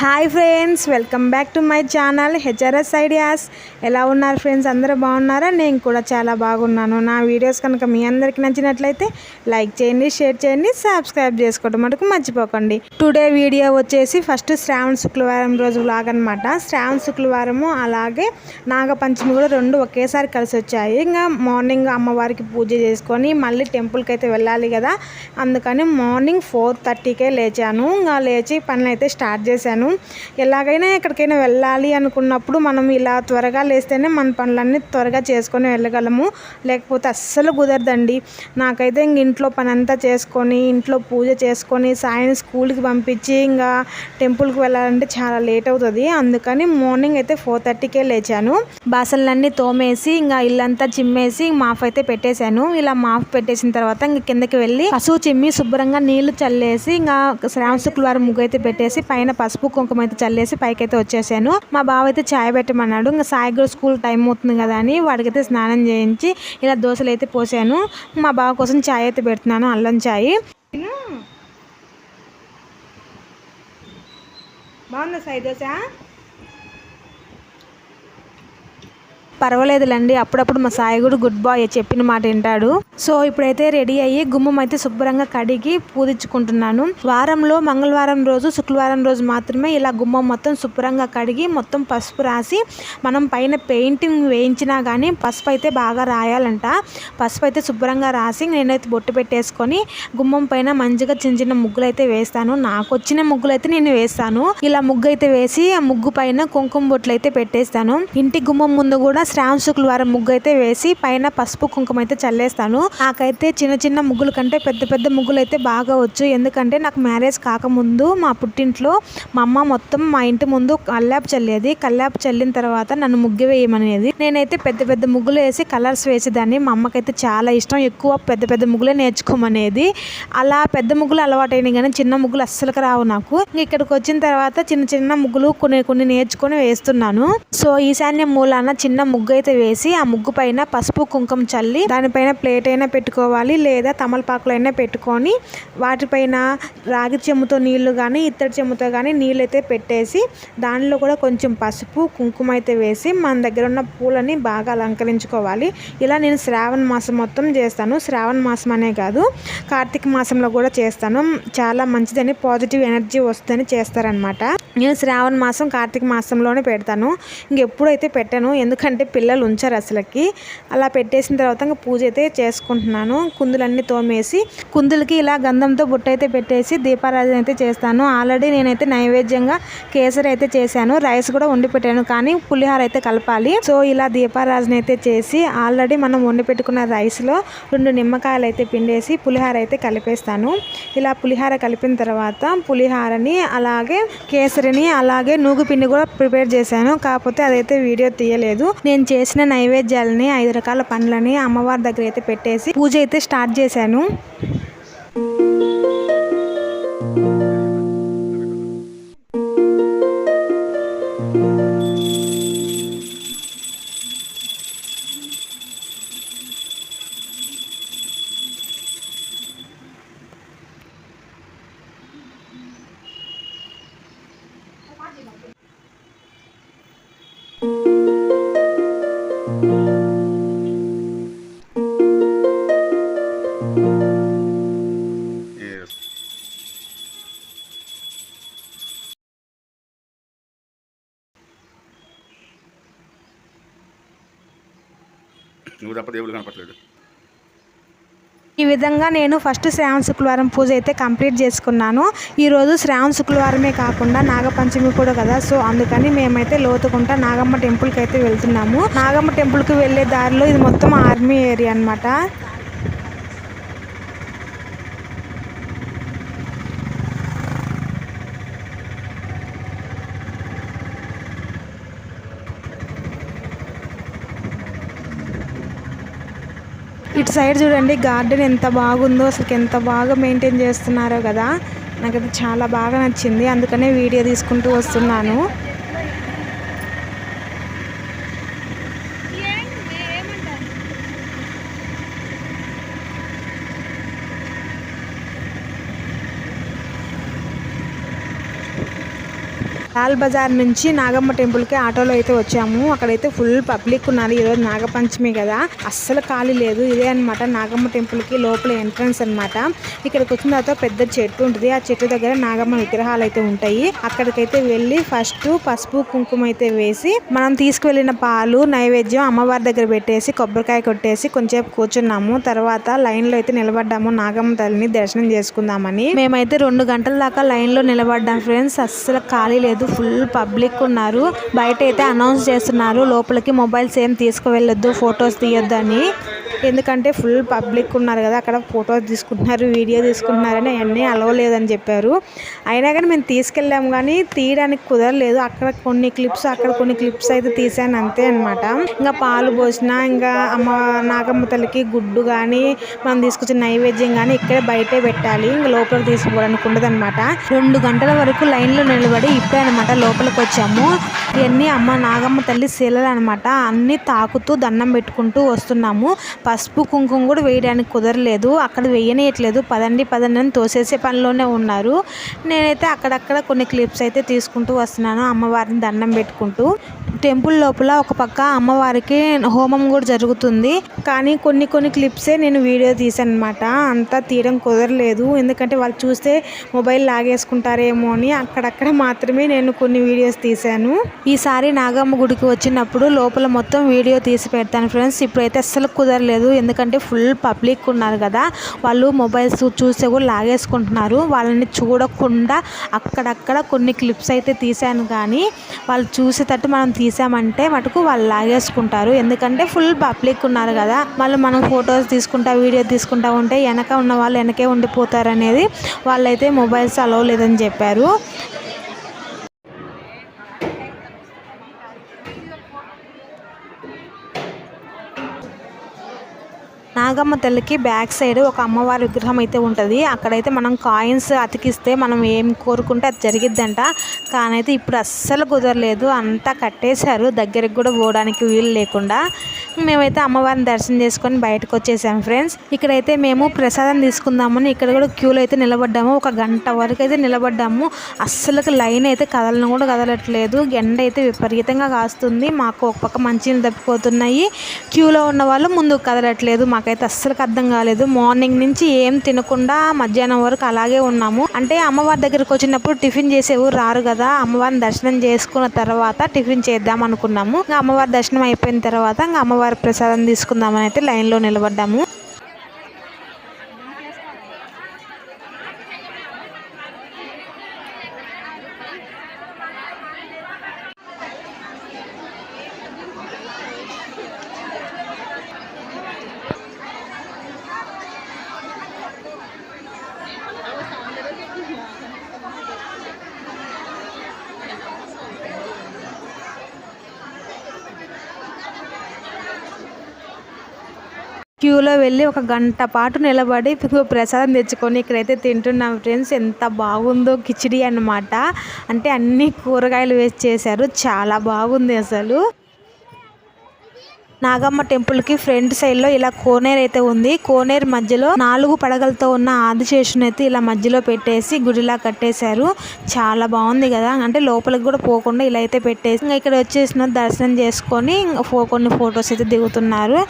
Hi friends, welcome back to my channel HRS ideas. ఎలా ఉన్నారు friends? అందరూ బాగున్నారా? నేను కూడా చాలా బాగున్నాను. నా వీడియోస్ కనుక మీ అందరికీ నచ్చినట్లయితే లైక్ చేయండి, షేర్ చేయండి, సబ్స్క్రైబ్ చేసుకోవడం మటుకు మర్చిపోకండి. టుడే వీడియో వచ్చేసి ఫస్ట్ శ్రావణ శుక్రవారం రోజు వ్లాగ్ అనమాట. శ్రావణ శుక్రవారము అలాగే నాగపంచమి కూడా రెండు ఒకేసారి కలిసి వచ్చాయి. ఇంకా మార్నింగ్ అమ్మవారికి పూజ చేసుకొని మళ్ళీ టెంపుల్కి అయితే వెళ్ళాలి కదా, అందుకని మార్నింగ్ 4:30కే లేచాను. ఇంకా లేచి పనులు అయితే స్టార్ట్ చేశాను. ఎలాగైనా ఎక్కడికైనా వెళ్ళాలి అనుకున్నప్పుడు మనం ఇలా త్వరగా లేస్తేనే మన పనులన్నీ త్వరగా చేసుకొని వెళ్ళగలము, లేకపోతే అస్సలు కుదరదండి. నాకైతే ఇంక ఇంట్లో పని అంతా చేసుకొని ఇంట్లో పూజ చేసుకొని సాయం స్కూల్కి పంపించి ఇంకా టెంపుల్కి వెళ్ళాలంటే చాలా లేట్ అవుతుంది. అందుకని మార్నింగ్ అయితే 4:30కే లేచాను. బాసనలన్నీ తోమేసి ఇంకా ఇల్లంతా చిమ్మేసి మాఫ్ అయితే పెట్టేశాను. ఇలా మాఫ్ పెట్టేసిన తర్వాత ఇంక కిందకి వెళ్ళి కసువు చిమ్మి శుభ్రంగా నీళ్లు చల్లేసి ఇంకా శ్రావణ శుక్రవారం ముగ్గు అయితే పెట్టేసి పైన పసుపు కుంకుమ అయితే చల్లేసి పైకైతే వచ్చేసాను. మా బావ అయితే ఛాయ్ పెట్టమన్నాడు. ఇంకా సాయి స్కూల్ టైం అవుతుంది కదా అని వాడికైతే స్నానం చేయించి ఇలా దోశలు అయితే పోసాను. మా బావ కోసం ఛాయ్ అయితే పెడుతున్నాను, అల్లం ఛాయ్. బాగుందా సాయి దోశ? పర్వాలేదులేండి, అప్పుడప్పుడు మా సాయి కూడా గుడ్ బాయ్, చెప్పిన మాట వింటాడు. సో ఇప్పుడైతే రెడీ అయ్యి గుమ్మం అయితే శుభ్రంగా కడిగి పూజించుకుంటున్నాను. వారంలో మంగళవారం రోజు శుక్రవారం రోజు మాత్రమే ఇలా గుమ్మం మొత్తం శుభ్రంగా కడిగి మొత్తం పసుపు రాసి మనం పైన పెయింటింగ్ వేయించినా కానీ పసుపు అయితే బాగా రాయాలంట. పసుపు అయితే శుభ్రంగా రాసి నేనైతే బొట్టు పెట్టేసుకొని గుమ్మం పైన మంచిగా చిన్న చిన్న ముగ్గులు అయితే వేస్తాను. నాకు వచ్చిన ముగ్గులు అయితే నేను వేస్తాను. ఇలా ముగ్గు అయితే వేసి ఆ ముగ్గు పైన కుంకుమ బొట్లు అయితే పెట్టేస్తాను. ఇంటి గుమ్మం ముందు కూడా శ్రావణ శుక్రవారం ముగ్గు అయితే వేసి పైన పసుపు కుంకుమ అయితే చల్లేస్తాను. నాకైతే చిన్న చిన్న ముగ్గుల కంటే పెద్ద పెద్ద ముగ్గులు అయితే బాగా వచ్చు. ఎందుకంటే నాకు మ్యారేజ్ కాకముందు మా పుట్టింట్లో మా అమ్మ మొత్తం మా ఇంటి ముందు కల్లాపు చల్లేది. కల్లాపు చల్లిన తర్వాత నన్ను ముగ్గు వేయమనేది. నేనైతే పెద్ద పెద్ద ముగ్గులు వేసి కలర్స్ వేసేదాన్ని. మా అమ్మకైతే చాలా ఇష్టం, ఎక్కువ పెద్ద పెద్ద ముగ్గులే నేర్చుకోమనేది. అలా పెద్ద ముగ్గులు అలవాటైనాయి కానీ చిన్న ముగ్గులు అస్సలుకి రావు నాకు. ఇక్కడికి వచ్చిన తర్వాత చిన్న చిన్న ముగ్గులు కొన్ని నేర్చుకొని వేస్తున్నాను. సో ఈశాన్య మూలాన చిన్న ముగ్గు అయితే వేసి ఆ ముగ్గు పైన పసుపు కుంకుమ చల్లి దానిపైన ప్లేట్ అయినా పెట్టుకోవాలి, లేదా తమలపాకులు అయినా పెట్టుకొని వాటిపైన రాగి చెంబుతో నీళ్లు కానీ ఇత్తడి చెంబుతో కానీ నీళ్ళు అయితే పెట్టేసి దానిలో కూడా కొంచెం పసుపు కుంకుమ అయితే వేసి మన దగ్గర ఉన్న పూలని బాగా అలంకరించుకోవాలి. ఇలా నేను శ్రావణ మాసం మొత్తం చేస్తాను. శ్రావణ మాసం అనే కాదు, కార్తీక మాసంలో కూడా చేస్తాను. చాలా మంచిదని, పాజిటివ్ ఎనర్జీ వస్తుందని చేస్తారనమాట. నేను శ్రావణ మాసం కార్తీక మాసంలోనే పెడతాను. ఇంకెప్పుడైతే పెట్టాను, ఎందుకంటే పిల్లలు ఉంచారు అసలుకి. అలా పెట్టేసిన తర్వాత ఇంకా పూజ అయితే చేసుకుంటున్నాను. కుందులన్నీ తోమేసి కుందులకి ఇలా గంధంతో బుట్ట అయితే పెట్టేసి దీపారాధన అయితే చేస్తాను. ఆల్రెడీ నేనైతే నైవేద్యంగా కేసరి అయితే చేశాను, రైస్ కూడా వండి పెట్టాను, కానీ పులిహార అయితే కలపాలి. సో ఇలా దీపారాధన అయితే చేసి ఆల్రెడీ మనం వండి పెట్టుకున్న రైస్లో 2 నిమ్మకాయలు అయితే పిండేసి పులిహార అయితే కలిపేస్తాను. ఇలా పులిహార కలిపిన తర్వాత పులిహారని అలాగే కేసరిని అలాగే నూగు పిండి కూడా ప్రిపేర్ చేశాను. కాకపోతే అదైతే వీడియో తీయలేదు. నేను చేసిన నైవేద్యాలని 5 రకాల పండ్లని అమ్మవారి దగ్గర అయితే పెట్టేసి పూజ అయితే స్టార్ట్ చేశాను. ఈ విధంగా నేను ఫస్ట్ శ్రావణ శుక్రవారం పూజ అయితే కంప్లీట్ చేసుకున్నాను. ఈరోజు శ్రావణ శుక్రవారమే కాకుండా నాగపంచమి కూడా కదా, సో అందుకని మేమైతే లోతుకుంట నాగమ్మ టెంపుల్కి అయితే వెళ్తున్నాము. నాగమ్మ టెంపుల్కి వెళ్ళే దారిలో ఇది మొత్తం ఆర్మీ ఏరియా అనమాట. ఇటు సైడ్ చూడండి గార్డెన్ ఎంత బాగుందో, అసలు ఎంత బాగా మెయింటైన్ చేస్తున్నారో కదా. నాకైతే చాలా బాగా నచ్చింది, అందుకనే వీడియో తీసుకుంటూ వస్తున్నాను. లాల్ బజార్ నుంచి నాగమ్మ టెంపుల్కి ఆటోలో అయితే వచ్చాము. అక్కడైతే ఫుల్ పబ్లిక్ ఉన్నారు. ఈరోజు నాగపంచమి కదా, అస్సలు ఖాళీ లేదు. ఇదే అనమాట నాగమ్మ టెంపుల్కి లోపల ఎంట్రన్స్ అనమాట. ఇక్కడికి వచ్చిన తర్వాత పెద్ద చెట్టు ఉంటుంది. ఆ చెట్టు దగ్గర నాగమ్మ విగ్రహాలు అయితే ఉంటాయి. అక్కడికైతే వెళ్ళి ఫస్ట్ పసుపు కుంకుమ అయితే వేసి మనం తీసుకువెళ్ళిన పాలు నైవేద్యం అమ్మవారి దగ్గర పెట్టేసి కొబ్బరికాయ కొట్టేసి కొంచెంసేపు కూర్చున్నాము. తర్వాత లైన్ లో అయితే నిలబడ్డాము నాగమ్మ తల్లిని దర్శనం చేసుకుందామని. మేమైతే 2 గంటల దాకా లైన్ లో నిలబడ్డాం ఫ్రెండ్స్. అస్సలు ఖాళీ లేదు, ఫుల్ పబ్లిక్ ఉన్నారు. బయట అయితే అనౌన్స్ చేస్తున్నారు లోపలికి మొబైల్స్ ఏం తీసుకువెళ్ళొద్దు, ఫొటోస్ తీయొద్దు అని. ఎందుకంటే ఫుల్ పబ్లిక్ ఉన్నారు కదా, అక్కడ ఫొటోస్ తీసుకుంటున్నారు, వీడియో తీసుకుంటున్నారని అవన్నీ అలవలేదని చెప్పారు. అయినా కానీ మేము తీసుకెళ్ళాము కానీ తీయడానికి కుదరలేదు. అక్కడ కొన్ని క్లిప్స్ అక్కడ కొన్ని క్లిప్స్ అయితే తీసాను అంతే అనమాట. ఇంకా పాలు పోసిన ఇంకా నాగమ్మ తల్లికి గుడ్డు కానీ మనం తీసుకొచ్చిన నైవేద్యం కానీ ఇక్కడే బయటే పెట్టాలి. ఇంకా లోపలికి తీసుకుపోవడానికి ఉండదు అనమాట. 2 గంటల వరకు లైన్లో నిలబడి ఇప్పుడే అనమాట లోపలికి వచ్చాము. ఇవన్నీ నాగమ్మ తల్లి శీలలు అనమాట. అన్నీ తాకుతూ దండం పెట్టుకుంటూ వస్తున్నాము. పసుపు కుంకుమ కూడా వేయడానికి కుదరలేదు, అక్కడ వేయనియట్లేదు. పదండి అని తోసేసే పనిలోనే ఉన్నారు. నేనైతే అక్కడక్కడ కొన్ని క్లిప్స్ అయితే తీసుకుంటూ వస్తున్నాను అమ్మవారిని దండం పెట్టుకుంటూ. టెంపుల్ లోపల ఒక పక్క అమ్మవారికి హోమం కూడా జరుగుతుంది. కానీ కొన్ని క్లిప్సే నేను వీడియో తీసాను అనమాట. అంతా తీయడం కుదరలేదు, ఎందుకంటే వాళ్ళు చూస్తే మొబైల్ లాగేసుకుంటారేమో అని అక్కడక్కడ మాత్రమే నేను కొన్ని వీడియోస్ తీశాను. ఈసారి నాగమ్మ గుడికి వచ్చినప్పుడు లోపల మొత్తం వీడియో తీసి పెడతాను ఫ్రెండ్స్. ఇప్పుడైతే అస్సలు కుదరలేదు, ఎందుకంటే ఫుల్ పబ్లిక్ ఉన్నారు కదా, వాళ్ళు మొబైల్స్ చూస్తే కూడా లాగేసుకుంటున్నారు. వాళ్ళని చూడకుండా అక్కడక్కడ కొన్ని క్లిప్స్ అయితే తీశాను, కానీ వాళ్ళు చూసేటట్టు మనం తీసామంటే మటుకు వాళ్ళు లాగేసుకుంటారు. ఎందుకంటే ఫుల్ పబ్లిక్ ఉన్నారు కదా, మళ్ళీ మనం ఫొటోస్ తీసుకుంటా వీడియో తీసుకుంటా ఉంటే వెనక ఉన్న వాళ్ళు వెనకే ఉండిపోతారు అనేది వాళ్ళైతే మొబైల్స్ అలవ్ లేదని చెప్పారు. నాగమ్మ తల్లికి బ్యాక్ సైడ్ ఒక అమ్మవారి విగ్రహం అయితే ఉంటుంది. అక్కడైతే మనం కాయిన్స్ అతికిస్తే మనం ఏం కోరుకుంటే అది జరిగిద్దంట. కానైతే ఇప్పుడు అస్సలు కుదరలేదు, అంతా కట్టేశారు, దగ్గరికి కూడా పోవడానికి వీలు లేకుండా. మేమైతే అమ్మవారిని దర్శనం చేసుకొని బయటకు వచ్చేసాం ఫ్రెండ్స్. ఇక్కడైతే మేము ప్రసాదం తీసుకుందామని ఇక్కడ కూడా క్యూలో అయితే నిలబడ్డాము. 1 గంట వరకు అయితే నిలబడ్డాము. అస్సలు లైన్ అయితే కదలను కూడా కదలట్లేదు. ఎండ అయితే విపరీతంగా కాస్తుంది. మాకు ఒక పక్క మంచినీళ్ళు తప్పిపోతున్నాయి, క్యూలో ఉన్న వాళ్ళు ముందుకు కదలట్లేదు. మాకైతే అస్సలు అర్థం కాలేదు. మార్నింగ్ నుంచి ఏం తినకుండా మధ్యాహ్నం వరకు అలాగే ఉన్నాము. అంటే అమ్మవారి దగ్గరకు వచ్చినప్పుడు టిఫిన్ చేసేవారు రారు కదా, అమ్మవారిని దర్శనం చేసుకున్న తర్వాత టిఫిన్ చేద్దాం అనుకున్నాము. ఇంకా అమ్మవారి దర్శనం అయిపోయిన తర్వాత ఇంకా అమ్మవారి ప్రసాదం తీసుకుందామని అయితే లైన్లో నిలబడ్డాము. క్యూలో వెళ్ళి 1 గంట పాటు నిలబడి ప్రసాదం తెచ్చుకొని ఇక్కడైతే తింటున్నాం ఫ్రెండ్స్. ఎంత బాగుందో, కిచిడి అన్నమాట. అంటే అన్ని కూరగాయలు వేసి చేశారు, చాలా బాగుంది అసలు. నాగమ్మ టెంపుల్కి ఫ్రంట్ సైడ్లో ఇలా కోనేరు అయితే ఉంది. కోనేరు మధ్యలో 4 పడగలతో ఉన్న ఆదిశేషుని అయితే ఇలా మధ్యలో పెట్టేసి గుడిలా కట్టేశారు. చాలా బాగుంది కదా, అంటే లోపలికి కూడా పోకుండా ఇలా అయితే పెట్టేసి ఇంకా ఇక్కడ వచ్చేసిన దర్శనం చేసుకొని కొన్ని ఫొటోస్ అయితే దిగుతున్నారు.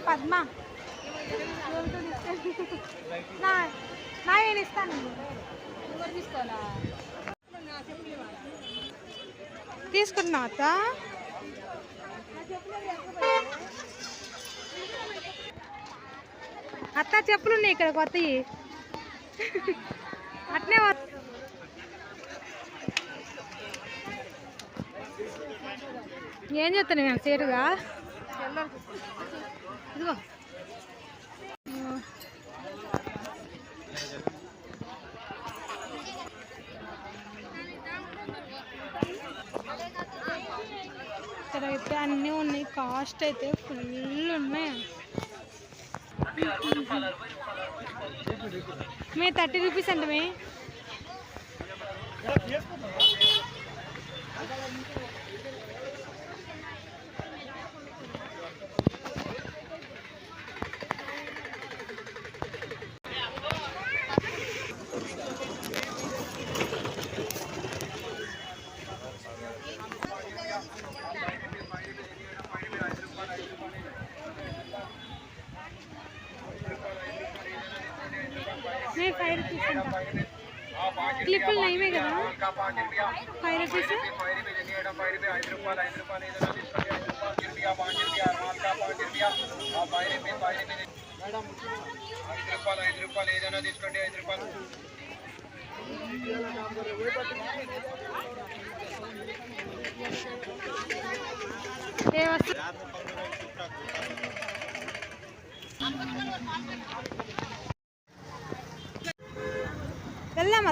పద్మా నేను ఇస్తాను, తీసుకుంటున్నా అత్త. అత్త చెప్పులు ఉన్నాయి ఇక్కడ కొత్తవి, అట్నే ఏం చెప్తాను మేము సేటుగా. ఇదిగో ఇక్కడ అయితే అన్నీ ఉన్నాయి. కాస్ట్ అయితే ఫుల్ ఉన్నాయి. మే 30 రూపీస్ అంటే మే मैं 5 रुपीस क्लिपुल नहीं में కదా 5 रुपीस ఏదైనా తీసుకోండి 5 రూపాయలు వెళ్దామా